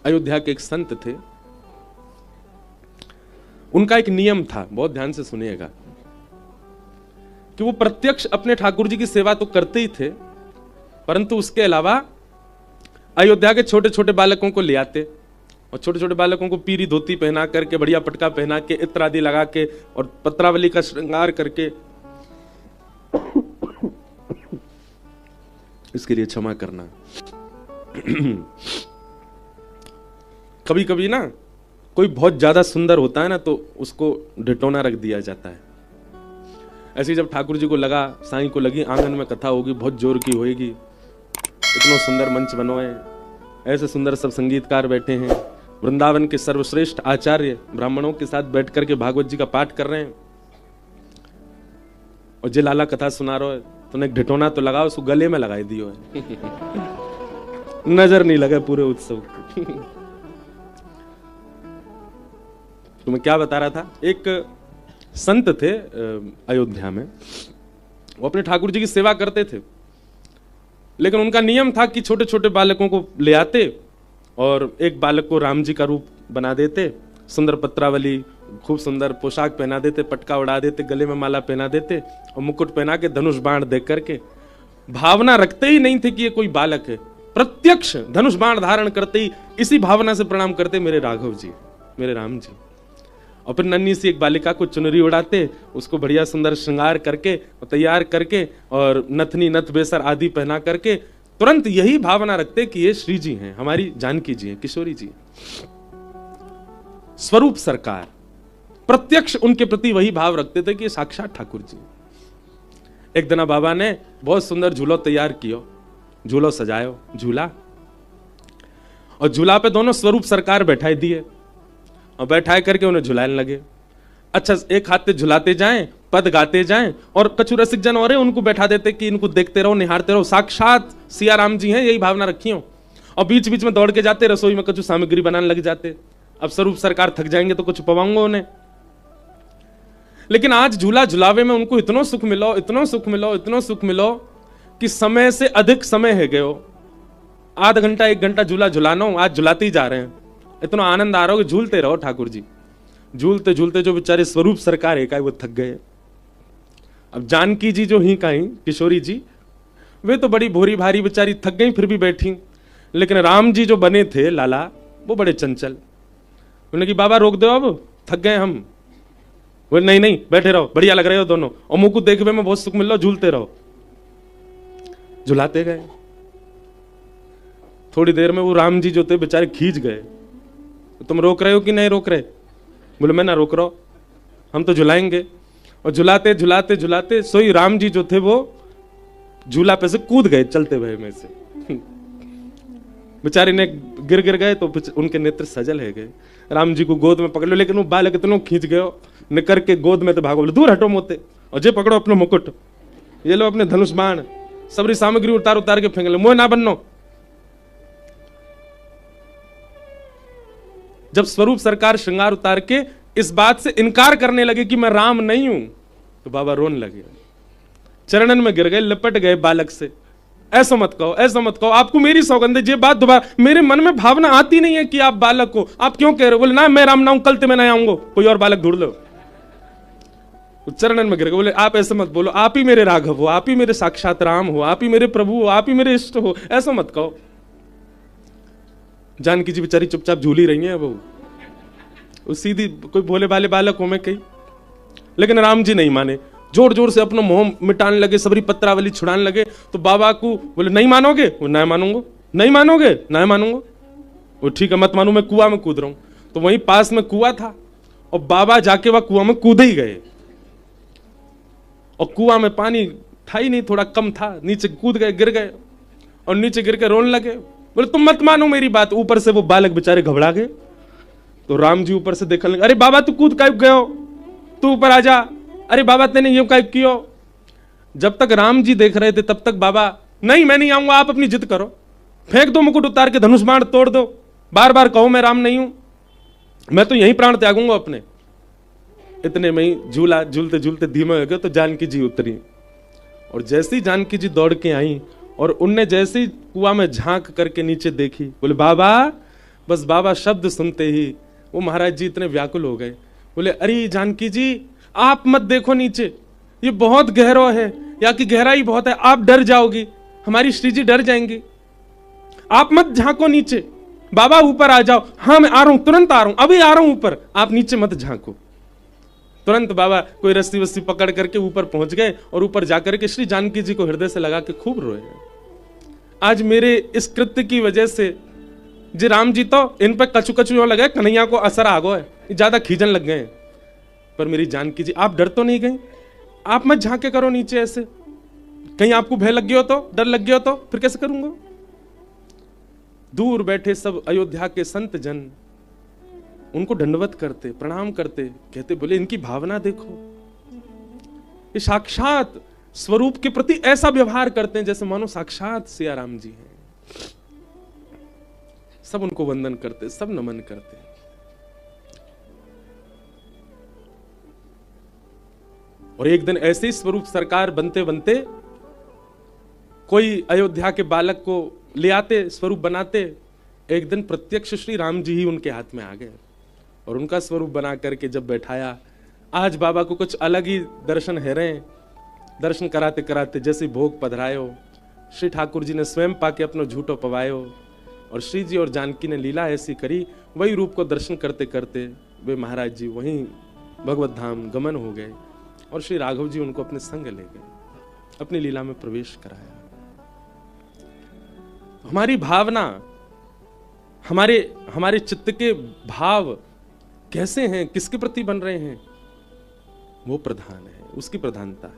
अयोध्या के एक संत थे, उनका एक नियम था, बहुत ध्यान से सुनिएगा, कि वो प्रत्यक्ष अपने ठाकुर जी की सेवा तो करते ही थे, परंतु उसके अलावा अयोध्या के छोटे छोटे बालकों को ले आते और छोटे छोटे बालकों को पीरी धोती पहना करके, बढ़िया पटका पहना के, इत्र आदि लगा के और पत्रावली का श्रृंगार करके, इसके लिए क्षमा करना, कभी कभी ना कोई बहुत ज्यादा सुंदर होता है ना तो उसको ढिटोना रख दिया जाता है। ऐसे जब ठाकुर जी को लगा, साईं को लगी आंगन में कथा होगी, बहुत जोर की होगी, इतना सुंदर मंच बनो है, ऐसे सुंदर सब संगीतकार बैठे हैं, वृंदावन के सर्वश्रेष्ठ आचार्य ब्राह्मणों के साथ बैठ करके भागवत जी का पाठ कर रहे हैं, और जे लाला कथा सुना रहा है, तूने एक ढिटोना तो लगाओ, उसको गले में लगाई दियो है, नजर नहीं लगे पूरे उत्सव को। तो मैं क्या बता रहा था, एक संत थे अयोध्या में, वो अपने ठाकुर जी की सेवा करते थे, लेकिन उनका नियम था कि छोटे छोटे बालकों को ले आते और एक बालक को राम जी का रूप बना देते, सुंदर पत्रावली, खूब सुंदर पोशाक पहना देते, पटका उड़ा देते, गले में माला पहना देते और मुकुट पहना के धनुष बाण देख करके, भावना रखते ही नहीं थे कि ये कोई बालक है, प्रत्यक्ष धनुष बाण धारण करते ही इसी भावना से प्रणाम करते, मेरे राघव जी, मेरे राम जी। और फिर नन्ही सी एक बालिका को चुनरी उड़ाते, उसको बढ़िया सुंदर श्रृंगार करके और तैयार करके और नथनी नथ बेसर आदि पहना करके तुरंत यही भावना रखते कि ये श्री जी हैं, हमारी जानकी जी हैं, किशोरी जी। स्वरूप सरकार प्रत्यक्ष उनके प्रति वही भाव रखते थे कि ये साक्षात ठाकुर जी। एक दिन बाबा ने बहुत सुंदर झूलो तैयार कियो, झूलो सजायो, झूला, और झूला पे दोनों स्वरूप सरकार बैठाई दिए और बैठाए करके उन्हें झुलाने लगे। अच्छा, एक हाथ से झुलाते जाएं, पद गाते जाएं, और कछु रसिक जन और उनको बैठा देते कि इनको देखते रहो, निहारते रहो, साक्षात सिया राम जी हैं, यही भावना रखी हो। और बीच बीच में दौड़ के जाते, रसोई में कछु सामग्री बनाने लग जाते। अब स्वरूप सरकार थक जाएंगे तो कुछ पवाऊंगा उन्हें। लेकिन आज झूला झुलावे में उनको इतना सुख मिलो, इतना सुख मिलो, इतना सुख मिलो कि समय से अधिक समय है गयो, आधा घंटा 1 घंटा झूला झुलाना हो, आज झुलाते ही जा रहे हैं, इतना आनंद आ रहा हो कि झूलते रहो ठाकुर जी। झूलते झूलते जो बेचारे स्वरूप सरकार है वो थक गए। अब जानकी जी जो ही कहीं किशोरी जी, वे तो बड़ी भोरी भारी बेचारी थक गई, फिर भी बैठी। लेकिन राम जी जो बने थे लाला, वो बड़े चंचल। उन्होंने कि बाबा रोक दो, अब थक गए हम। बोले नहीं नहीं, बैठे रहो, बढ़िया लग रहे हो दोनों, और मुंह को देखने में बहुत सुख मिल रहा, झूलते रहो। झुलाते गए। थोड़ी देर में वो राम जी जो थे बेचारे खींच गए। तुम रोक रहे हो कि नहीं रोक रहे? बोले मैं ना रोक रहा हूं, हम तो झुलाएंगे। और झुलाते झुलाते झुलाते सोई राम जी जो थे वो झूला पे से कूद गए चलते हुए में से। बेचारे ने गिर गिर गए तो उनके नेत्र सजल है गए। राम जी को गोद में पकड़ लो, लेकिन वो बालक इतना खींच गए निकर के गोद में तो भागो, बोले दूर हटो मोते, और जे पकड़ो अपना मुकुट, ये लो अपने धनुष बाण, सबरी सामग्री उतार उतार के फेंक लो, मोह ना बननो। जब स्वरूप सरकार श्रृंगार उतार के इस बात से इनकार करने लगे कि मैं राम नहीं हूं, तो बाबा रोने लगे, चरणन में गिर गए, लिपट गए बालक से। ऐसा मत कहो, ऐसा मत कहो, आपको मेरी सौगंध है, ये बात दोबारा, मेरे मन में भावना आती नहीं है कि आप बालक हो, आप क्यों कह रहे हो? बोले ना मैं राम ना हूं, कल ते मैं नहीं आऊंगा, कोई और बालक ढूंढ लो। चरणन में गिर गए, बोले आप ऐसे मत बोलो, आप ही मेरे राघव हो, आप ही मेरे साक्षात राम हो, आप ही मेरे प्रभु हो, आप ही मेरे इष्ट हो, ऐसा मत कहो। जानकी जी बेचारी चुपचाप झूली रही है, वो सीधी कोई भोले भाले बालक हो मैं कही। लेकिन राम जी नहीं माने, जोर जोर से अपना मोह मिटाने लगे, सबरी पत्रावली छुड़ाने लगे। तो बाबा को बोले नहीं मानोगे? वो नहीं मानूंगा। नहीं मानोगे? नहीं मानूंगा। वो ठीक है मत मानो, मैं कुआं में कूद रहा हूं। तो वहीं पास में कुआं था और बाबा जाके वह कुआं में कूद ही गए, और कुआं में पानी था ही नहीं, थोड़ा कम था, नीचे कूद गए, गिर गए, और नीचे गिर के रोने लगे। बोले तुम मत मानो मेरी बात। ऊपर से वो बालक बेचारे घबरा गए। तो राम जी ऊपर से देखने लगे, अरे बाबा तू कूद काहे गयो, तू ऊपर आ जा, अरे बाबा तेने यूं काहे कियो। जब तक राम जी देख रहे थे तब तक बाबा नहीं मैं नहीं आऊंगा, आप अपनी जिद करो, फेंक दो मुकुट उतार के, धनुष बाण तोड़ दो, बार बार कहो मैं राम नहीं हूं, मैं तो यहीं प्राण त्यागूंगा अपने। इतने में ही झूला झूलते झूलते धीमे हो गए तो जानकी जी उतरी, और जैसे ही जानकी जी दौड़ के आई और उनने जैसे ही कुआं में झांक करके नीचे देखी, बोले बाबा बस बाबा शब्द सुनते ही वो महाराज जी इतने व्याकुल हो गए, बोले अरे जानकी जी आप मत देखो नीचे, ये बहुत गहरा है, या की गहराई बहुत है, आप डर जाओगी, हमारी श्री जी डर जाएंगी, आप मत झांको नीचे, बाबा ऊपर आ जाओ। हाँ मैं आ रहा हूं, तुरंत आ रहा हूं, अभी आ रहा हूं ऊपर, आप नीचे मत झांको। तुरंत बाबा कोई रस्सी वस्सी पकड़ करके ऊपर पहुंच गए और ऊपर जाकर के श्री जानकी जी को हृदय से लगा के खूब रोए। आज मेरे इस कृत्य की वजह से जी राम जी तो इन पर कचू कचू लगे, कन्हैया को असर आ गया है, ज्यादा खींचन लग गए, पर मेरी जानकी जी आप डर तो नहीं गई, आप मत झांके करो नीचे ऐसे, कहीं आपको भय लग गया हो तो, डर लग गया हो तो फिर कैसे करूंगा। दूर बैठे सब अयोध्या के संत जन उनको दंडवत करते, प्रणाम करते, कहते बोले इनकी भावना देखो, ये साक्षात स्वरूप के प्रति ऐसा व्यवहार करते हैं जैसे मानो साक्षात सिया राम जी हैं। सब उनको वंदन करते, सब नमन करते। और एक दिन ऐसे ही स्वरूप सरकार बनते बनते कोई अयोध्या के बालक को ले आते, स्वरूप बनाते, एक दिन प्रत्यक्ष श्री राम जी ही उनके हाथ में आ गए और उनका स्वरूप बना करके जब बैठाया, आज बाबा को कुछ अलग ही दर्शन है रहे। दर्शन कराते कराते जैसे भोग पधरायो, श्री ठाकुर जी ने स्वयं पाके अपनो झूठो पवायो और श्री जी और जानकी ने लीला ऐसी करी, वही रूप को दर्शन करते करते वे महाराज जी वहीं भगवत धाम गमन हो गए और श्री राघव जी उनको अपने संग ले गए, अपनी लीला में प्रवेश कराया। हमारी भावना, हमारे चित्त के भाव कैसे हैं, किसके प्रति बन रहे हैं, वो प्रधान है, उसकी प्रधानता है।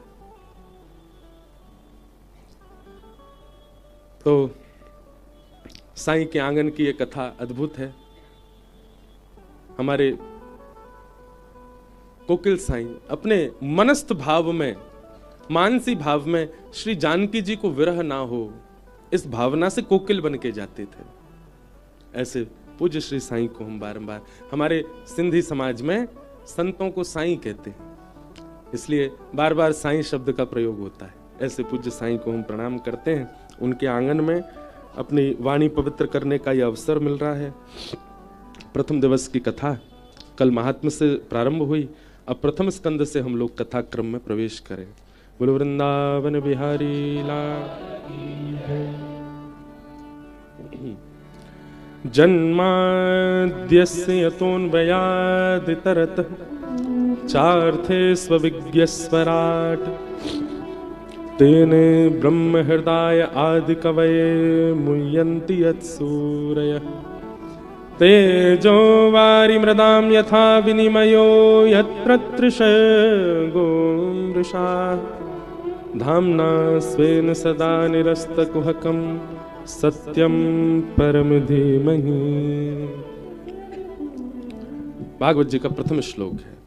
तो साईं के आंगन की ये कथा अद्भुत है। हमारे कोकिल साईं अपने मनस्थ भाव में, मानसी भाव में श्री जानकी जी को विरह ना हो, इस भावना से कोकिल बन के जाते थे। ऐसे पूज्य श्री साईं को हम बारंबार, हमारे सिंधी समाज में संतों को साईं कहते हैं, इसलिए बार बार साईं शब्द का प्रयोग होता है। ऐसे पूज्य साईं को हम प्रणाम करते हैं। उनके आंगन में अपनी वाणी पवित्र करने का यह अवसर मिल रहा है। प्रथम दिवस की कथा कल महात्म्य से प्रारंभ हुई, अब प्रथम स्कंद से हम लोग कथा क्रम में प्रवेश करें। बोलो वृंदावन बिहारी लाल। जन्माद्यस्य यतोऽन्वयादितरतः चार्थे स्वविज्ञस्वराट् तेने ब्रह्म हृदय आदि कवये मुह्यन्ति यत्सूरयः तेजो वारिमृदां यथा विनिमयो यत्र तृषगो मृषा धाम्ना स्वेन सदा निरस्तकुहकं सत्यं परम धीमहि। भागवत जी का प्रथम श्लोक है,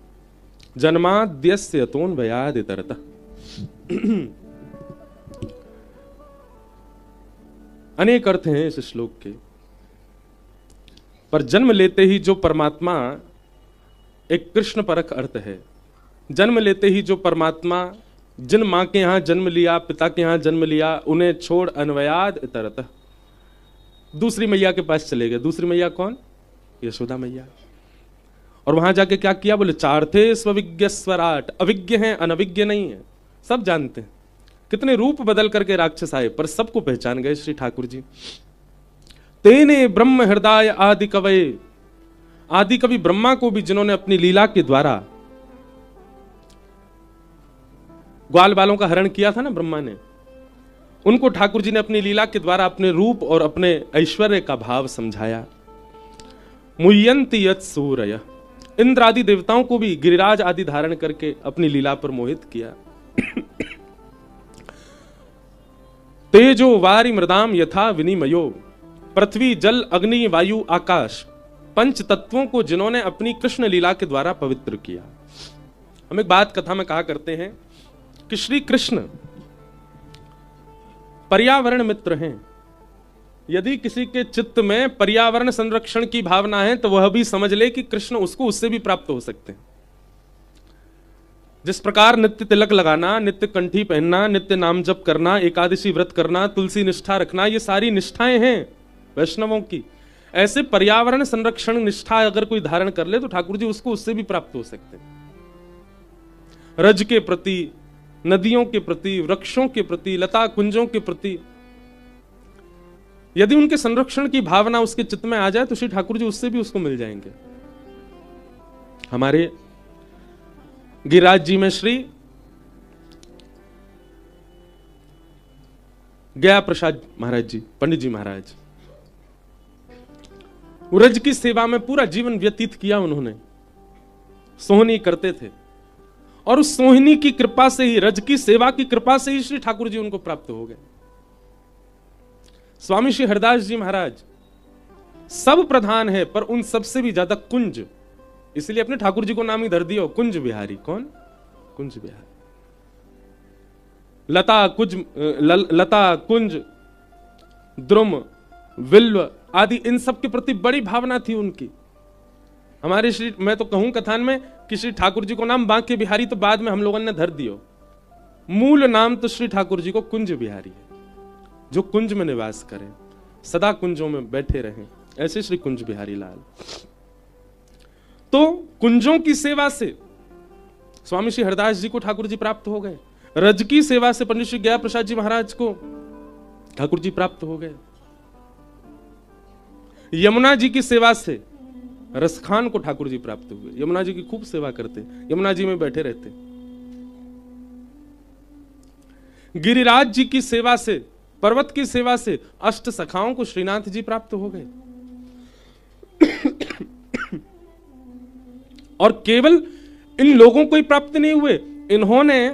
जन्माद्यस्य यतोऽन्वयादितरतः। अनेक अर्थ हैं इस श्लोक के, पर जन्म लेते ही जो परमात्मा, एक कृष्ण परक अर्थ है, जन्म लेते ही जो परमात्मा जिन मां के यहां जन्म लिया, पिता के यहां जन्म लिया, उन्हें छोड़ अन्वयाद इतरतः दूसरी मैया के पास चले गए। दूसरी मैया कौन? यशोदा मैया। और वहां जाके क्या किया? बोले चार्थे स्वविज्ञ स्वराट। अविज्ञ हैं, अनविज्ञ नहीं है, सब जानते हैं। कितने रूप बदल करके राक्षस आए, पर सबको पहचान गए श्री ठाकुर जी। तेने ब्रह्म हृदय आदि कवये, आदि कवि ब्रह्मा को भी जिन्होंने अपनी लीला के द्वारा ग्वाल बालों का हरण किया था ना ब्रह्मा ने, उनको ठाकुर जी ने अपनी लीला के द्वारा अपने रूप और अपने ऐश्वर्य का भाव समझाया। मुह्यन्ति यत् सूरयः, इंद्र आदि देवताओं को भी गिरिराज आदि धारण करके अपनी लीला पर मोहित किया। तेजो वारि मृदाम यथा विनिमयो, पृथ्वी जल अग्नि वायु आकाश, पंच तत्वों को जिन्होंने अपनी कृष्ण लीला के द्वारा पवित्र किया। हम एक बात कथा में कहा करते हैं कि श्री कृष्ण पर्यावरण मित्र हैं। यदि किसी के चित्त में पर्यावरण संरक्षण की भावना है तो वह भी समझ ले कि कृष्ण उसको उससे भी प्राप्त हो सकते हैं। जिस प्रकार नित्य तिलक लगाना, नित्य कंठी पहनना, नित्य नाम जप करना, एकादशी व्रत करना, तुलसी निष्ठा रखना, ये सारी निष्ठाएं हैं वैष्णवों की। ऐसे पर्यावरण संरक्षण निष्ठा अगर कोई धारण कर ले तो ठाकुर जी उसको उससे भी प्राप्त हो सकते हैं। रज के प्रति, नदियों के प्रति, वृक्षों के प्रति, लता कुंजों के प्रति यदि उनके संरक्षण की भावना उसके चित्त में आ जाए तो श्री ठाकुर जी उससे भी उसको मिल जाएंगे। हमारे गिरिराज जी में श्री गया प्रसाद महाराज जी, पंडित जी महाराज, रज की सेवा में पूरा जीवन व्यतीत किया उन्होंने। सोहनी करते थे और उस सोहनी की कृपा से ही, रज की सेवा की कृपा से ही श्री ठाकुर जी उनको प्राप्त हो गए। स्वामी श्री हरदास जी महाराज सब प्रधान है पर उन सबसे भी ज्यादा कुंज, इसलिए अपने ठाकुर जी को नाम ही धर दिया कुंज बिहारी। कौन? कुंज बिहारी। लता कुंज द्रुम विल्व आदि इन सब के प्रति बड़ी भावना थी उनकी। हमारे श्री, मैं तो कहूं कथान में कि श्री ठाकुर जी को नाम बांके बिहारी तो बाद में हम लोगों ने धर दियो, मूल नाम तो श्री ठाकुर जी को कुंज बिहारी है, जो कुंज में निवास करें, सदा कुंजों में बैठे रहें, ऐसे श्री कुंज बिहारी लाल। तो कुंजों की सेवा से स्वामी श्री हरदास जी को ठाकुर जी प्राप्त हो गए, रज की सेवा से पंडित श्री गया प्रसाद जी महाराज को ठाकुर जी प्राप्त हो गए, यमुना जी की सेवा से रसखान को ठाकुर जी प्राप्त हुए। यमुना जी की खूब सेवा करते, यमुना जी में बैठे रहते। गिरिराज जी की सेवा से, पर्वत की सेवा से अष्ट सखाओं को श्रीनाथ जी प्राप्त हो गए। और केवल इन लोगों को ही प्राप्त नहीं हुए, इन्होंने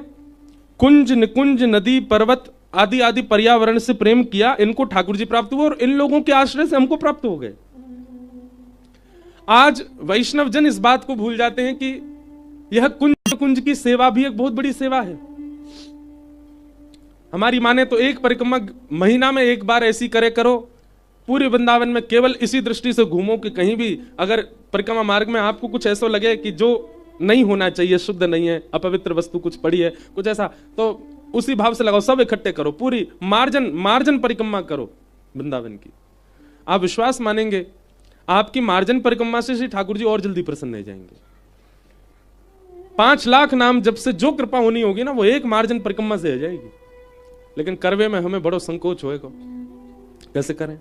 कुंज निकुंज नदी पर्वत आदि आदि पर्यावरण से प्रेम किया, इनको ठाकुर जी प्राप्त हुए और इन लोगों के आश्रय से हमको प्राप्त हो गए। आज वैष्णव जन इस बात को भूल जाते हैं कि यह कुंज कुंज की सेवा भी एक बहुत बड़ी सेवा है। हमारी माने तो एक परिक्रमा महीना में एक बार ऐसी करे करो, पूरे वृंदावन में केवल इसी दृष्टि से घूमो कि कहीं भी अगर परिक्रमा मार्ग में आपको कुछ ऐसा लगे कि जो नहीं होना चाहिए, शुद्ध नहीं है, अपवित्र वस्तु कुछ पड़ी है, कुछ ऐसा, तो उसी भाव से लगाओ, सब इकट्ठे करो, पूरी मार्जन परिक्रमा करो वृंदावन की। आप विश्वास मानेंगे आपकी मार्जन परिक्रमा से श्री ठाकुर जी और जल्दी प्रसन्न हो जाएंगे। 5 लाख नाम जब से जो कृपा होनी होगी ना, वो एक मार्जन परिक्रमा से हो जाएगी। लेकिन करवे में हमें बड़ो संकोच होएगा, कैसे करें?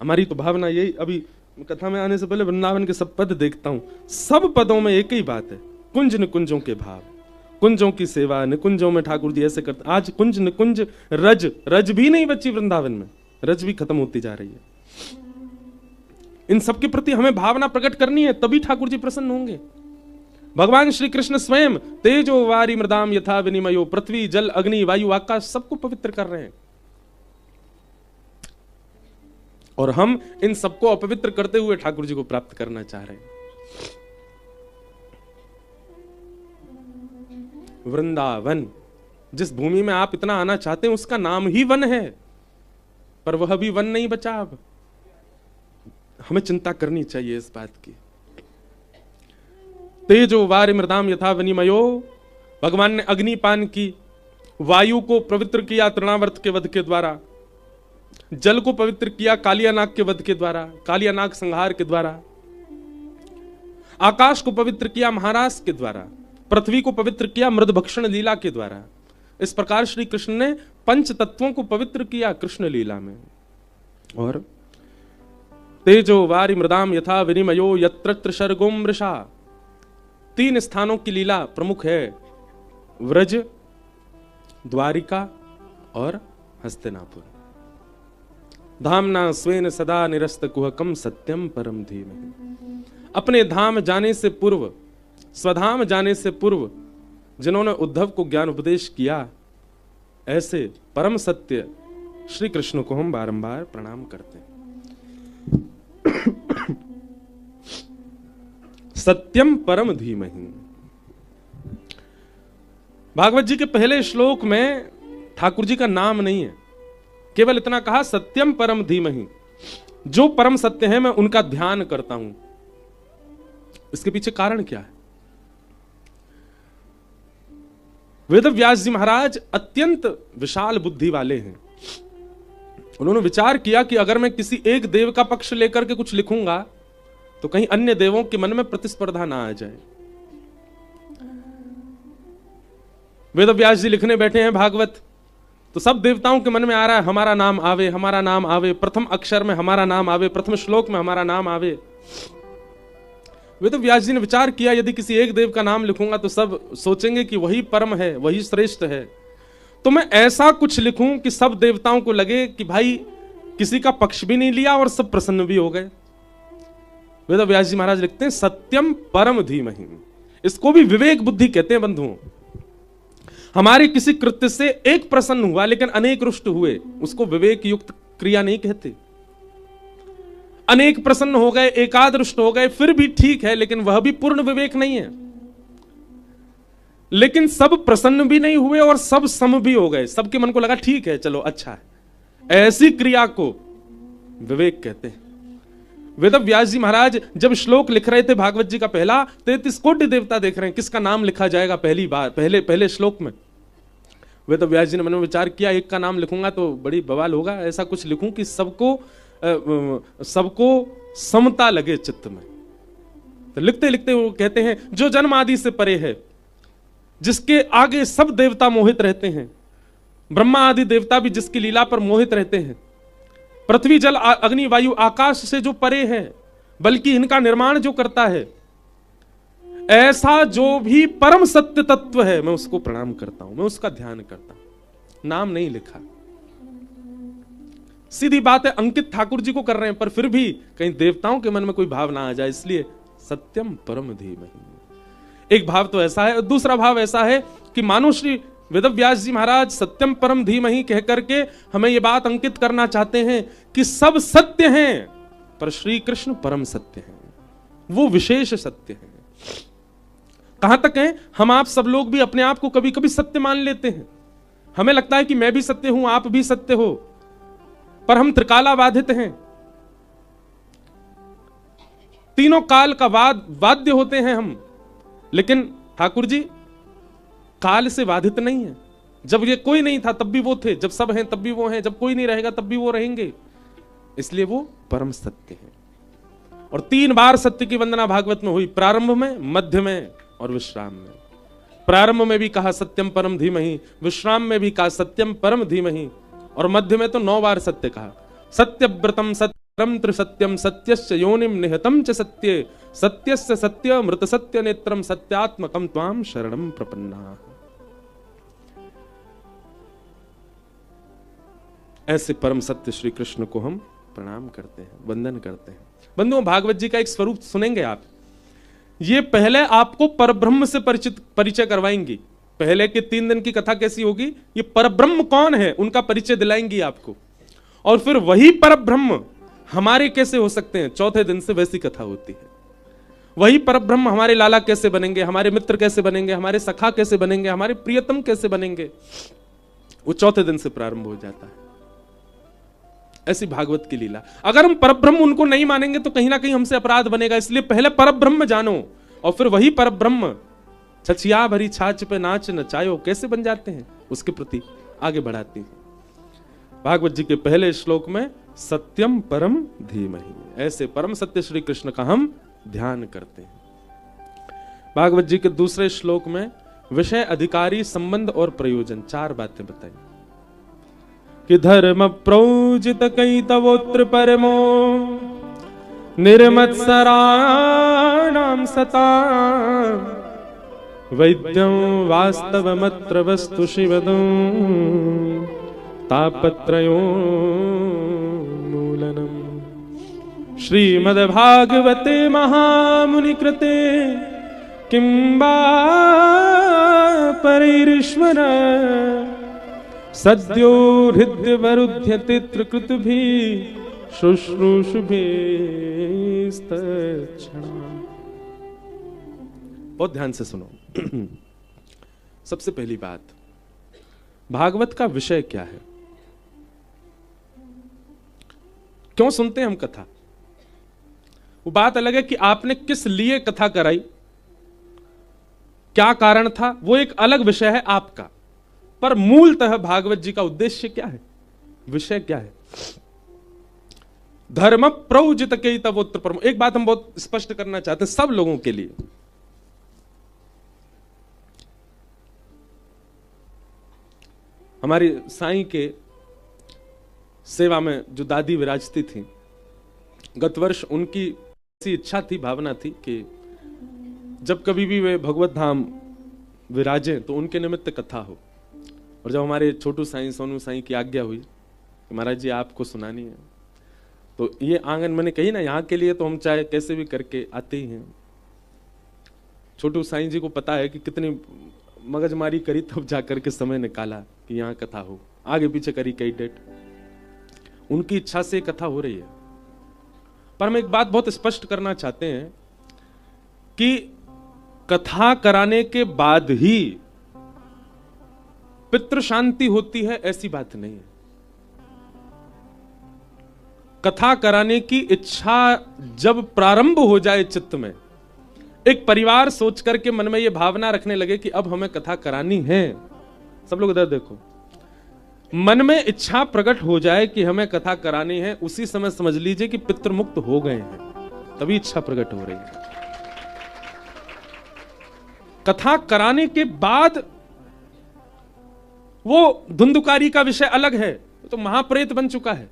हमारी तो भावना यही, अभी कथा में आने से पहले वृंदावन के सब पद देखता हूं, सब पदों में एक ही बात है, कुंज निकुंजों के भाव, कुंजों की सेवा, निकुंजों में ठाकुर जी ऐसे करते। आज कुंज निकुंज रज भी नहीं बची वृंदावन में, रज भी खत्म होती जा रही है। इन सब के प्रति हमें भावना प्रकट करनी है, तभी ठाकुर जी प्रसन्न होंगे। भगवान श्री कृष्ण स्वयं तेजो वारी मृदाम यथा विनिमयो, पृथ्वी जल अग्नि वायु आकाश सबको पवित्र कर रहे हैं, और हम इन सबको अपवित्र करते हुए ठाकुर जी को प्राप्त करना चाह रहे हैं। वृंदावन, जिस भूमि में आप इतना आना चाहते हैं, उसका नाम ही वन है, पर वह भी वन नहीं बचा। अब हमें चिंता करनी चाहिए इस बात की। तेजो वारि मृदाम यथा विनिमयो, भगवान ने अग्निपान की, वायु को पवित्र किया तृणावर्त के वध के द्वारा, जल को पवित्र किया कालियानाग के वध के द्वारा, कालियानाग संहार के द्वारा, आकाश को पवित्र किया महाराज के द्वारा, पृथ्वी को पवित्र किया मृदभक्षण लीला के द्वारा। इस प्रकार श्री कृष्ण ने पंच तत्वों को पवित्र किया कृष्ण लीला में। और तेजो वारि मृदाम यथा विनिमयो यत्र शर्गोम मृषा, 3 स्थानों की लीला प्रमुख है, व्रज, द्वारिका और हस्तिनापुर। धामना स्वेन सदा निरस्त कुहकम सत्यम परम धीमहि। अपने धाम जाने से पूर्व, स्वधाम जाने से पूर्व जिन्होंने उद्धव को ज्ञान उपदेश किया, ऐसे परम सत्य श्री कृष्ण को हम बारंबार प्रणाम करते हैं। सत्यम परम धीमहि। भागवत जी के पहले श्लोक में ठाकुर जी का नाम नहीं है, केवल इतना कहा सत्यम परम धीमहि, जो परम सत्य है मैं उनका ध्यान करता हूं। इसके पीछे कारण क्या है? वेद व्यास जी महाराज अत्यंत विशाल बुद्धि वाले हैं। उन्होंने विचार किया कि अगर मैं किसी एक देव का पक्ष लेकर के कुछ लिखूंगा तो कहीं अन्य देवों के मन में प्रतिस्पर्धा ना आ जाए। वेद व्यास जी लिखने बैठे हैं भागवत, तो सब देवताओं के मन में आ रहा है हमारा नाम आवे, हमारा नाम आवे, प्रथम अक्षर में हमारा नाम आवे, प्रथम श्लोक में हमारा नाम आवे। वेद व्यास जी ने विचार किया यदि किसी एक देव का नाम लिखूंगा तो सब सोचेंगे कि वही परम है, वही श्रेष्ठ है, तो मैं ऐसा कुछ लिखूं कि सब देवताओं को लगे कि भाई किसी का पक्ष भी नहीं लिया और सब प्रसन्न भी हो गए। वेद व्यास जी महाराज लिखते हैं सत्यम परम धीमहि, इसको भी विवेक बुद्धि कहते हैं बंधुओं। हमारे किसी कृत्य से एक प्रसन्न हुआ लेकिन अनेक रुष्ट हुए, उसको विवेक युक्त क्रिया नहीं कहते। अनेक प्रसन्न हो गए, एकाद रुष्ट हो गए, फिर भी ठीक है, लेकिन वह भी पूर्ण विवेक नहीं है। लेकिन सब प्रसन्न भी नहीं हुए और सब सम भी हो गए, सबके मन को लगा ठीक है, चलो अच्छा है, ऐसी क्रिया को विवेक कहते हैं। वेद व्यास जी महाराज जब श्लोक लिख रहे थे भागवत जी का पहला, 33 कोटि देवता देख रहे हैं किसका नाम लिखा जाएगा पहली बार, पहले श्लोक में। वेद व्यास जी ने मन में विचार किया एक का नाम लिखूंगा तो बड़ी बवाल होगा, ऐसा कुछ लिखूं कि सबको समता लगे चित्त में। तो लिखते लिखते वो कहते हैं जो जन्म आदि से परे है, जिसके आगे सब देवता मोहित रहते हैं, ब्रह्मा आदि देवता भी जिसकी लीला पर मोहित रहते हैं, पृथ्वी जल अग्नि वायु आकाश से जो परे है, बल्कि इनका निर्माण जो करता है, ऐसा जो भी परम सत्य तत्व है मैं उसको प्रणाम करता हूं, मैं उसका ध्यान करता हूं। नाम नहीं लिखा, सीधी बात है, अंकित ठाकुर जी को कर रहे हैं, पर फिर भी कहीं देवताओं के मन में कोई भाव ना आ जाए, इसलिए सत्यम परम धीमहि। एक भाव तो ऐसा है, दूसरा भाव ऐसा है कि मानो श्री वेद व्यास जी महाराज सत्यम परम धीमहि कह करके हमें यह बात अंकित करना चाहते हैं कि सब सत्य हैं, पर श्री कृष्ण परम सत्य हैं, वो विशेष सत्य हैं। कहां तक है, हम आप सब लोग भी अपने आप को कभी कभी सत्य मान लेते हैं, हमें लगता है कि मैं भी सत्य हूं, आप भी सत्य हो, पर हम त्रिकाला बाधित हैं, तीनों काल का वाद्य होते हैं हम, लेकिन ठाकुर जी काल से बाधित नहीं है। जब ये कोई नहीं था तब भी वो थे, जब सब हैं तब भी वो हैं, जब कोई नहीं रहेगा तब भी वो रहेंगे, इसलिए वो परम सत्य है। और 3 बार सत्य की वंदना भागवत में हुई, प्रारंभ में, मध्य में और विश्राम में। प्रारंभ में भी कहा सत्यम परम धीमहि, विश्राम में भी कहा सत्यम परम धीमहि, और मध्य में तो 9 बार सत्य कहा। सत्यव्रतम सत्यम त्रिसत्यम सत्यस्य योनिम निहतम च सत्ये सत्यस्य सत्य मृत सत्य नेत्रम सत्यात्मकम त्वाम शरणम प्रपन्ना। ऐसे परम सत्य श्री कृष्ण को हम प्रणाम करते हैं, वंदन करते हैं। बंधुओं, भागवत जी का एक स्वरूप सुनेंगे आप। ये पहले आपको परब्रह्म से परिचय करवाएंगी। पहले के 3 दिन की कथा कैसी होगी, ये परब्रह्म कौन है उनका परिचय दिलाएंगी आपको, और फिर वही परब्रह्म हमारे कैसे हो सकते हैं, चौथे दिन से वैसी कथा होती है। वही परब्रह्म हमारे लाला कैसे बनेंगे, हमारे मित्र कैसे बनेंगे, हमारे सखा कैसे बनेंगे, हमारे प्रियतम कैसे बनेंगे, वो चौथे दिन से प्रारंभ हो जाता है। ऐसी भागवत की लीला। अगर हम परब्रह्म उनको नहीं मानेंगे तो कहीं ना कहीं हमसे अपराध बनेगा, इसलिए पहले परब्रह्म जानो और फिर वही परब्रह्म छछिया भरी छाछ पे नाच नचायो कैसे बन जाते हैं, उसके प्रति आगे बढ़ाते हैं। भागवत जी के पहले श्लोक में सत्यम परम धीमहि, ऐसे परम सत्य श्री कृष्ण का हम ध्यान करते हैं। भागवत जी के दूसरे श्लोक में विषय, अधिकारी, संबंध और प्रयोजन 4 बातें बताई कि धर्म प्रोजित कई तवोत्र परमो निर्मत्सराणाम सता वैद्यं वास्तवमत्र वस्तु शिवदं तापत्रयो मूलनम्। श्रीमद्भागवते महामुनि कृते किं वा परैरीश्वर सद्यो हृद्यवरुध्यते त्रिकृतभिः शुश्रूषुभिस्तच्छणा। बहुत ध्यान से सुनो। सबसे पहली बात, भागवत का विषय क्या है, क्यों सुनते हैं हम कथा, वो बात अलग है कि आपने किस लिए कथा कराई, क्या कारण था, वो एक अलग विषय है आपका। पर मूलतः भागवत जी का उद्देश्य क्या है, विषय क्या है, धर्म प्रौजित के तवोत्र परम। एक बात हम बहुत स्पष्ट करना चाहते हैं सब लोगों के लिए। हमारी साईं के सेवा में जो दादी विराजती थी, गत वर्ष उनकी ऐसी इच्छा थी, भावना थी कि जब कभी भी वे भगवत धाम विराजे तो उनके निमित्त कथा हो। और जब हमारे छोटू साईं, सोनू साईं की आज्ञा हुई कि महाराज जी आपको सुनानी है, तो ये आंगन मैंने कही ना, यहाँ के लिए तो हम चाहे कैसे भी करके आते ही हैं। छोटू साईं जी को पता है कि कितनी मगजमारी करी तब जाकर के समय निकाला कि यहाँ कथा हो। आगे पीछे करी कई डेट, उनकी इच्छा से कथा हो रही है। पर हम एक बात बहुत स्पष्ट करना चाहते हैं कि कथा कराने के बाद ही पितृ शांति होती है, ऐसी बात नहीं है। कथा कराने की इच्छा जब प्रारंभ हो जाए चित्त में, एक परिवार सोच करके मन में यह भावना रखने लगे कि अब हमें कथा करानी है, सब लोग इधर देखो, मन में इच्छा प्रकट हो जाए कि हमें कथा करानी है, उसी समय समझ लीजिए कि पितृ मुक्त हो गए हैं, तभी इच्छा प्रकट हो रही है। कथा कराने के बाद वो धुंधुकारी का विषय अलग है, तो महाप्रेत बन चुका है।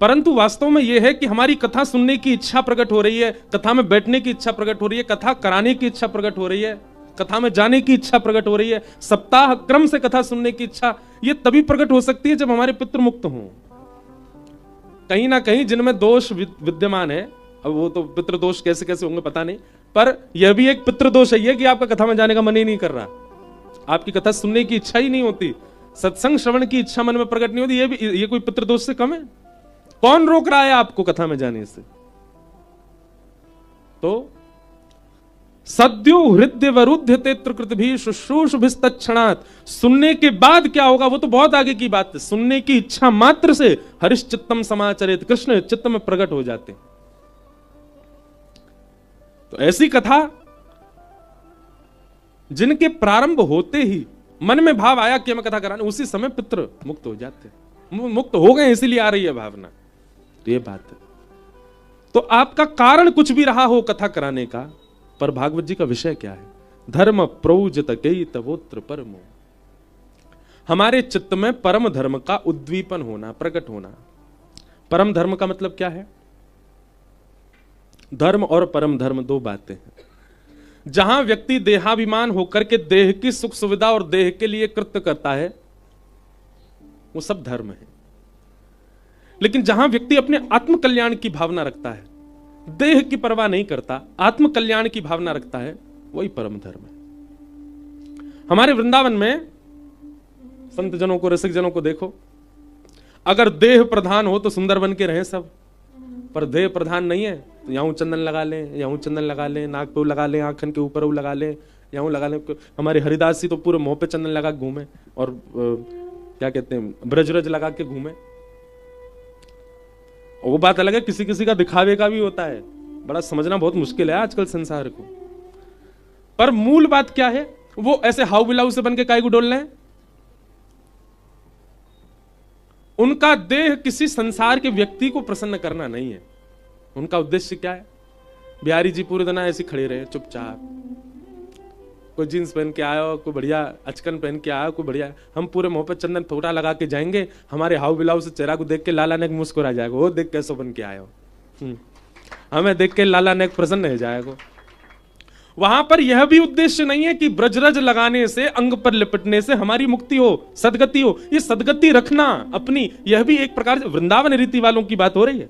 परंतु वास्तव में यह है कि हमारी कथा सुनने की इच्छा प्रकट हो रही है, कथा में बैठने की इच्छा प्रकट हो रही है, कथा कराने की इच्छा प्रकट हो रही है, कथा में जाने की इच्छा प्रकट हो रही है, सप्ताह क्रम से कथा सुनने की इच्छा, यह तभी प्रकट हो सकती है जब हमारे पितृ मुक्त हों। कहीं ना कहीं जिनमें दोष विद्यमान है, अब वो तो पितृ दोष कैसे कैसे होंगे पता नहीं, पर यह भी एक पितृ दोष है कि आपका कथा में जाने का मन ही नहीं कर रहा, आपकी कथा सुनने की इच्छा ही नहीं होती, सत्संग श्रवण की इच्छा मन में प्रकट नहीं होती। ये कोई पितृ दोष से कम है? कौन रोक रहा है आपको कथा में जाने से? तो सद्यो हृदय वरुद्ध तेत्रकृत भी शुश्रूष भिस्तक्षणात्, सुनने के बाद क्या होगा वो तो बहुत आगे की बात है। सुनने की इच्छा मात्र से हरिश्चित्तम समाचरित, कृष्ण चित्त में प्रकट हो जाते। तो ऐसी कथा जिनके प्रारंभ होते ही मन में भाव आया कि हमें कथा करानी, उसी समय पितृ मुक्त हो जाते, मुक्त हो गए इसीलिए आ रही है भावना। तो ये बात है। तो आपका कारण कुछ भी रहा हो कथा कराने का, पर भागवत जी का विषय क्या है? धर्म प्रौजत के तवोत्र परमो, हमारे चित्त में परम धर्म का उद्दीपन होना, प्रकट होना। परम धर्म का मतलब क्या है? धर्म और परम धर्म दो बातें हैं। जहां व्यक्ति देहाभिमान होकर के देह की सुख सुविधा और देह के लिए कृत्य करता है, वो सब धर्म है। लेकिन जहां व्यक्ति अपने आत्म कल्याण की भावना रखता है, देह की परवाह नहीं करता, आत्म कल्याण की भावना रखता है, वही परम धर्म है। हमारे वृंदावन में संत जनों को, रसिक जनों को देखो, अगर देह प्रधान हो तो सुंदर बन के रहें सब, पर देह प्रधान नहीं है तो यहां चंदन लगा लें, यहां चंदन लगा लें, नाक पे लगा लें, आंखन के ऊपर लगा लें, यहां लगा लें। हमारे हरिदास जी तो पूरे मुंह पे चंदन लगा घूमे, और क्या कहते हैं, ब्रजरज लगा के घूमे। वो बात अलग है, किसी किसी का दिखावे का भी होता है, बड़ा समझना बहुत मुश्किल है आजकल संसार को। पर मूल बात क्या है? वो ऐसे हाउ बिलाऊ से बन के काय को डोल रहे हैं। उनका देह किसी संसार के व्यक्ति को प्रसन्न करना नहीं है। उनका उद्देश्य क्या है? बिहारी जी पूरे दिन ऐसे खड़े रहे चुपचाप, कोई जींस पहन के आया हो, कोई बढ़िया अचकन पहन के आया हो, कोई बढ़िया, हम पूरे मुंह पे चंदन थोड़ा लगा के जाएंगे, हमारे हाउ बिलाऊ से चेहरा को देख के लाला नेक मुस्कुरा जाएगा, वो देख कैसे बन के आए हो, हमें देख के लाला नेक प्रसन्न हो जाएगा। वहां पर यह भी उद्देश्य नहीं है कि ब्रजरज लगाने से, अंग पर लिपटने से हमारी मुक्ति हो, सदगति हो। ये सदगति रखना अपनी, यह भी एक प्रकार से वृंदावन रीति वालों की बात हो रही है।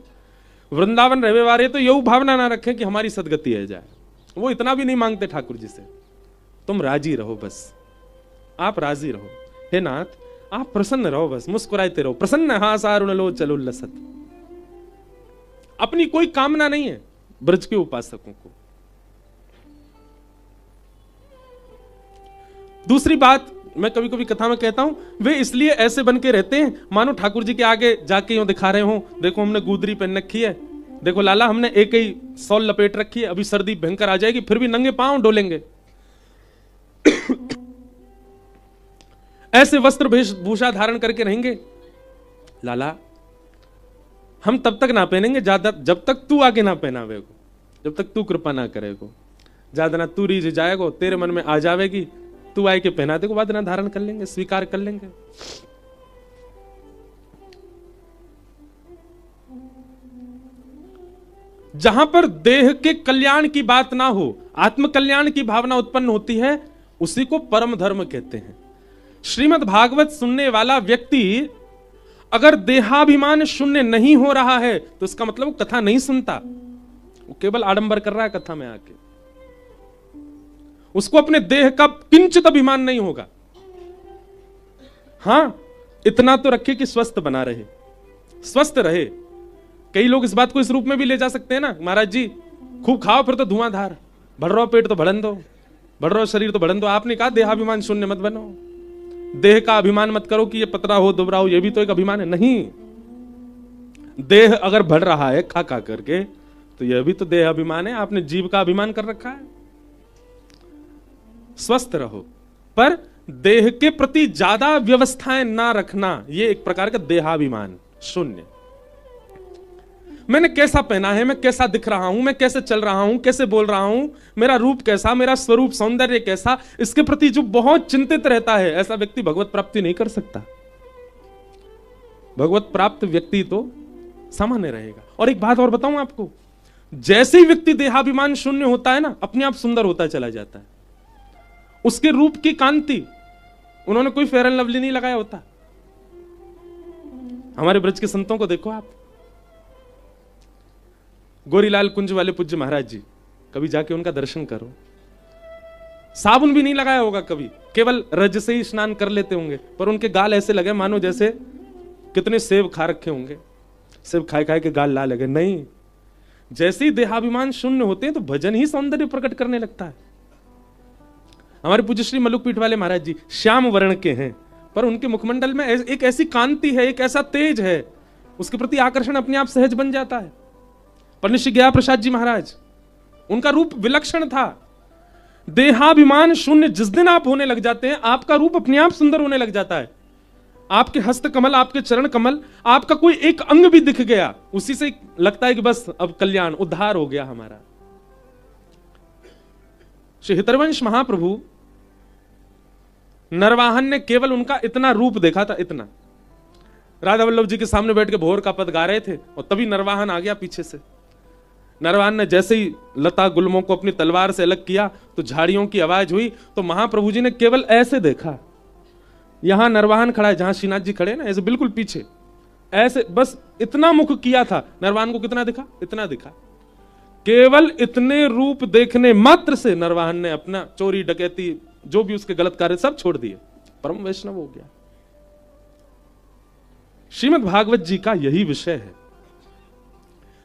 वृंदावन रहने वाले तो यह भावना ना रखें कि हमारी सदगति है जाए, वो इतना भी नहीं मांगते ठाकुर जी से, तुम राजी रहो, बस आप राजी रहो, हे नाथ आप प्रसन्न रहो, बस मुस्कुराते रहो, प्रसन्न हासारुण लो चलो लसत। अपनी कोई कामना नहीं है ब्रज के उपासकों को। दूसरी बात मैं कभी कभी कथा में कहता हूं, वे इसलिए ऐसे बन के रहते हैं मानो ठाकुर जी के आगे जाके यूं दिखा रहे हो, देखो हमने गुदरी पहन रखी है, देखो लाला हमने एक ही सॉल लपेट रखी है, अभी सर्दी भयंकर आ जाएगी फिर भी नंगे पांव डोलेंगे। ऐसे वस्त्र वेशभूषा धारण करके रहेंगे, लाला हम तब तक ना पहनेंगे ज्यादा जब तक तू आके ना पहनावे को, जब तक तू कृपा ना करेगो। ज्यादा ना तू रीझ जाएगो, तेरे मन में आ जावेगी, तू आए के पहना देगो, बाद ना धारण कर लेंगे, स्वीकार कर लेंगे। जहां पर देह के कल्याण की बात ना हो, आत्म कल्याण की भावना उत्पन्न होती है, उसी को परम धर्म कहते हैं। श्रीमद् भागवत सुनने वाला व्यक्ति अगर देहाभिमान शून्य नहीं हो रहा है तो इसका मतलब वो कथा नहीं सुनता, वो केवल आडंबर कर रहा है कथा में आके। उसको अपने देह का किंचित अभिमान नहीं होगा। हां, इतना तो रखे कि स्वस्थ बना रहे, स्वस्थ रहे। कई लोग इस बात को इस रूप में भी ले जा सकते हैं ना, महाराज जी खूब खाओ फिर तो धुआंधार, बढ़ रहा पेट तो बढ़न दो, बढ़ रहा शरीर तो बढ़न दो। आपने कहा देहाभिमान शून्य मत बनो, देह का अभिमान मत करो कि ये पतला हो दुबरा हो, ये भी तो एक अभिमान है। नहीं, देह अगर बढ़ रहा है खा खा करके तो यह भी तो देह अभिमान है। आपने जीव का अभिमान कर रखा है। स्वस्थ रहो, पर देह के प्रति ज्यादा व्यवस्थाएं ना रखना, यह एक प्रकार का देहाभिमान शून्य। मैंने कैसा पहना है, मैं कैसा दिख रहा हूं, मैं कैसे चल रहा हूं, कैसे बोल रहा हूं, मेरा रूप कैसा, मेरा स्वरूप सौंदर्य कैसा, इसके प्रति जो बहुत चिंतित रहता है, ऐसा व्यक्ति भगवत प्राप्ति नहीं कर सकता। भगवत प्राप्त व्यक्ति तो सामान्य रहेगा। और एक बात और बताऊं आपको, जैसे ही व्यक्ति देहाभिमान शून्य होता है ना, अपने आप सुंदर होता चला जाता है। उसके रूप की कांति, उन्होंने कोई फेयर एंड लवली नहीं लगाया होता। हमारे ब्रज के संतों को देखो आप, गोरीलाल कुंज वाले पूज्य महाराज जी, कभी जाके उनका दर्शन करो। साबुन भी नहीं लगाया होगा कभी, केवल रज से ही स्नान कर लेते होंगे, पर उनके गाल ऐसे लगे मानो जैसे कितने सेब खा रखे होंगे, सेब खाए खाए के गाल लाल लगे। नहीं, जैसे ही देहाभिमान शून्य होते हैं तो भजन ही सौंदर्य प्रकट करने लगता है। हमारे पूज्य श्री मलुक पीठ वाले महाराज जी श्याम वर्ण के हैं, पर उनके मुखमंडल में एक ऐसी कांति है, एक ऐसा तेज है, उसके प्रति आकर्षण अपने आप सहज बन जाता है। परनिश्री गया प्रसाद जी महाराज, उनका रूप विलक्षण था। देहाभिमान शून्य जिस दिन आप होने लग जाते हैं, आपका रूप अपने आप सुंदर होने लग जाता है। आपके हस्त कमल, आपके चरण कमल, आपका कोई एक अंग भी दिख गया, उसी से लगता है कि बस अब कल्याण उद्धार हो गया हमारा। श्री हितरवंश महाप्रभु, नरवाहन ने केवल उनका इतना रूप देखा था, इतना। राधा वल्लभ जी के सामने बैठ के भोर का पद गा रहे थे और तभी नरवाहन आ गया पीछे से। नरवाहन ने जैसे ही लता गुल्मों को अपनी तलवार से अलग किया तो झाड़ियों की आवाज हुई, तो महाप्रभु जी ने केवल ऐसे देखा। यहां नरवाहन खड़ा है, जहां श्रीनाथ जी खड़े ना, ऐसे बिल्कुल पीछे, ऐसे बस इतना मुख किया था। नरवाहन को कितना दिखा? इतना दिखा। केवल इतने रूप देखने मात्र से नरवाहन ने अपना चोरी डकैती जो भी उसके गलत कार्य सब छोड़ दिए, परम वैष्णव हो गया। श्रीमद् भागवत जी का यही विषय है।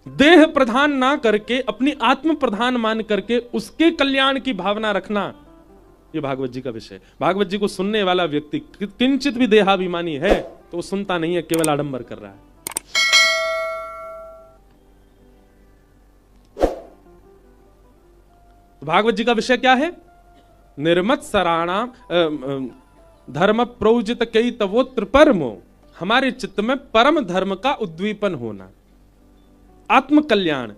देह प्रधान ना करके अपनी आत्म प्रधान मान करके उसके कल्याण की भावना रखना, यह भागवत जी का विषय है। भागवत जी को सुनने वाला व्यक्ति किंचित भी देहाभिमानी है तो वो सुनता नहीं है, केवल आडंबर कर रहा है। भागवत जी का विषय क्या है? निर्मत सराणाम धर्म प्रोजित कई तवोत्र परमो, हमारे चित्त में परम धर्म का उद्दीपन होना, आत्म कल्याण।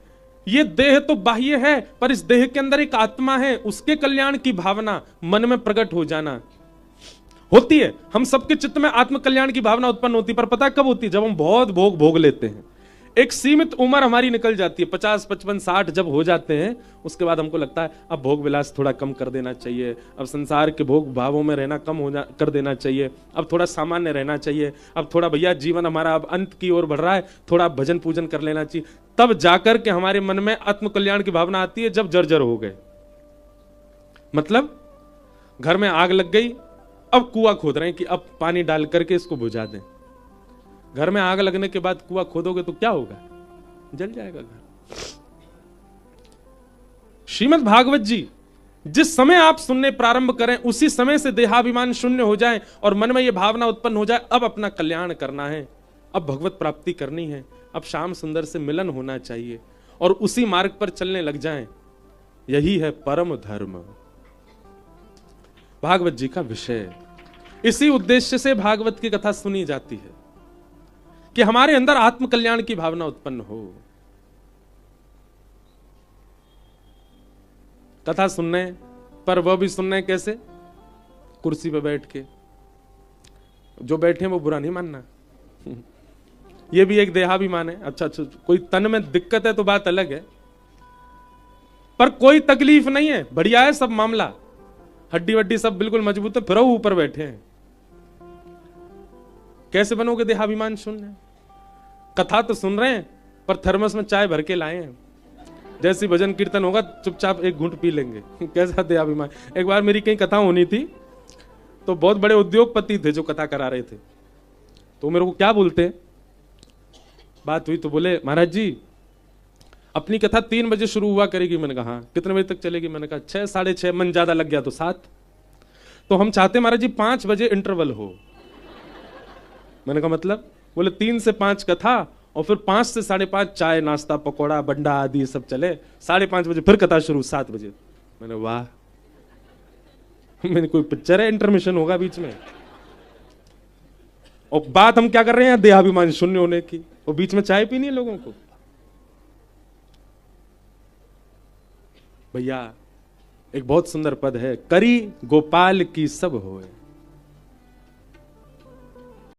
ये देह तो बाह्य है, पर इस देह के अंदर एक आत्मा है, उसके कल्याण की भावना मन में प्रकट हो जाना होती है। हम सबके चित्त में आत्म कल्याण की भावना उत्पन्न होती है, पर पता कब होती है? जब हम बहुत भोग भोग लेते हैं। एक सीमित उम्र हमारी निकल जाती है, 50, 55, 60 जब हो जाते हैं, उसके बाद हमको लगता है अब भोग विलास थोड़ा कम कर देना चाहिए, अब संसार के भोग भावों में रहना कम कर देना चाहिए, अब थोड़ा सामान्य रहना चाहिए, अब थोड़ा भैया जीवन हमारा अब अंत की ओर बढ़ रहा है, थोड़ा भजन पूजन कर लेना चाहिए। तब जाकर के हमारे मन में आत्म कल्याण की भावना आती है, जब जर्जर हो गए। मतलब घर में आग लग गई, अब कुआं खोद रहे हैं कि अब पानी डाल करके इसको बुझा दें। घर में आग लगने के बाद कुआं खोदोगे तो क्या होगा? जल जाएगा घर। श्रीमद् भागवत जी जिस समय आप सुनने प्रारंभ करें, उसी समय से देहाभिमान शून्य हो जाए और मन में यह भावना उत्पन्न हो जाए, अब अपना कल्याण करना है, अब भगवत प्राप्ति करनी है, अब श्याम सुंदर से मिलन होना चाहिए, और उसी मार्ग पर चलने लग जाएं। यही है परम धर्म, भागवत जी का विषय। इसी उद्देश्य से भागवत की कथा सुनी जाती है कि हमारे अंदर आत्म कल्याण की भावना उत्पन्न हो। कथा सुनने पर वह भी सुनने कैसे, कुर्सी पे बैठ के, जो बैठे वो बुरा नहीं मानना। ये भी एक देहाभिमान है। अच्छा, कोई तन में दिक्कत है तो बात अलग है, पर कोई तकलीफ नहीं है, बढ़िया है सब मामला, हड्डी वड्डी सब बिल्कुल मजबूत है, फिर ऊपर बैठे हैं। कैसे बनोगे देहाभिमान शून्य? कथा तो सुन रहे हैं पर थर्मस में चाय भर के लाए हैं, जैसी भजन कीर्तन होगा चुपचाप एक घूंट पी लेंगे। कैसा देहाभिमान। एक बार मेरी कहीं कथा होनी थी तो बहुत बड़े उद्योगपति थे जो कथा करा रहे थे, तो मेरे को क्या बोलते, बात हुई तो बोले महाराज जी अपनी कथा 3 बजे शुरू हुआ करेगी। मैंने कहा हाँ। कितने बजे तक चलेगी? मैंने कहा 6, 6:30, मन ज्यादा लग गया तो 7। तो हम चाहते महाराज जी 5 बजे इंटरवल हो। मैंने कहा मतलब? बोले 3 से 5 कथा और फिर 5 से 5:30 चाय नाश्ता पकौड़ा बंडा आदि सब चले, 5:30 बजे फिर कथा शुरू 7 बजे। मैंने वाह, मैंने कोई पिक्चर है इंटरमिशन होगा बीच में? और बात हम क्या कर रहे हैं देहाभिमान शून्य होने की, और बीच में चाय पीनी है लोगों को। भैया एक बहुत सुंदर पद है, करी गोपाल की सब होए।